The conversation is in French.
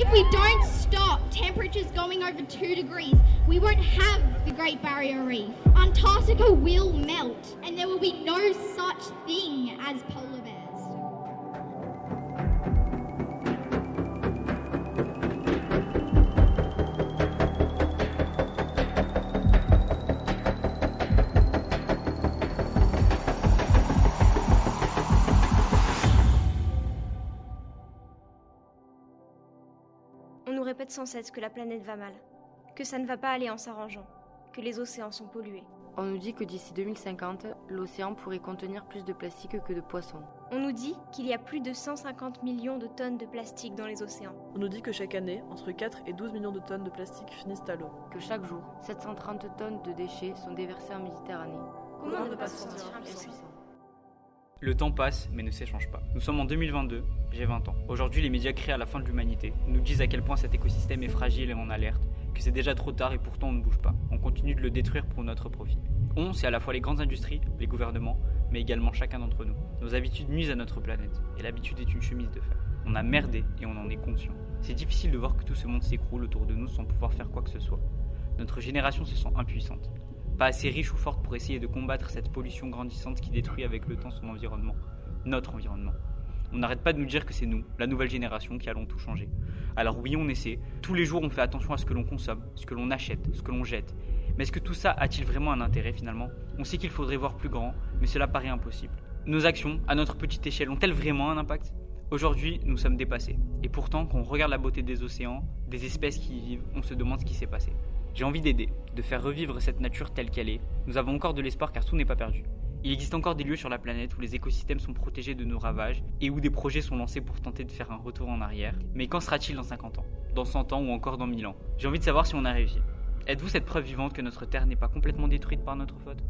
If we don't stop temperatures going over 2 degrees, we won't have the Great Barrier Reef. Antarctica will melt, and there will be no such thing as polar bears. On nous répète sans cesse que la planète va mal, que ça ne va pas aller en s'arrangeant, que les océans sont pollués. On nous dit que d'ici 2050, l'océan pourrait contenir plus de plastique que de poissons. On nous dit qu'il y a plus de 150 millions de tonnes de plastique dans les océans. On nous dit que chaque année, entre 4 et 12 millions de tonnes de plastique finissent à l'eau. Que chaque jour, 730 tonnes de déchets sont déversées en Méditerranée. Comment ne pas se sentir impuissant ? Le temps passe, mais ne s'échange pas. Nous sommes en 2022, j'ai 20 ans. Aujourd'hui, les médias créés à la fin de l'humanité nous disent à quel point cet écosystème est fragile et en alerte, que c'est déjà trop tard et pourtant on ne bouge pas. On continue de le détruire pour notre profit. On, c'est à la fois les grandes industries, les gouvernements, mais également chacun d'entre nous. Nos habitudes nuisent à notre planète, et l'habitude est une chemise de fer. On a merdé et on en est conscient. C'est difficile de voir que tout ce monde s'écroule autour de nous sans pouvoir faire quoi que ce soit. Notre génération se sent impuissante. Pas assez riche ou forte pour essayer de combattre cette pollution grandissante qui détruit avec le temps son environnement, notre environnement. On n'arrête pas de nous dire que c'est nous, la nouvelle génération, qui allons tout changer. Alors oui, on essaie. Tous les jours, on fait attention à ce que l'on consomme, ce que l'on achète, ce que l'on jette. Mais est-ce que tout ça a-t-il vraiment un intérêt finalement ? On sait qu'il faudrait voir plus grand, mais cela paraît impossible. Nos actions, à notre petite échelle, ont-elles vraiment un impact ? Aujourd'hui, nous sommes dépassés. Et pourtant, quand on regarde la beauté des océans, des espèces qui y vivent, on se demande ce qui s'est passé. J'ai envie d'aider, de faire revivre cette nature telle qu'elle est. Nous avons encore de l'espoir car tout n'est pas perdu. Il existe encore des lieux sur la planète où les écosystèmes sont protégés de nos ravages et où des projets sont lancés pour tenter de faire un retour en arrière. Mais qu'en sera-t-il dans 50 ans, dans 100 ans ou encore dans 1000 ans ? J'ai envie de savoir si on a réussi. Êtes-vous cette preuve vivante que notre Terre n'est pas complètement détruite par notre faute ?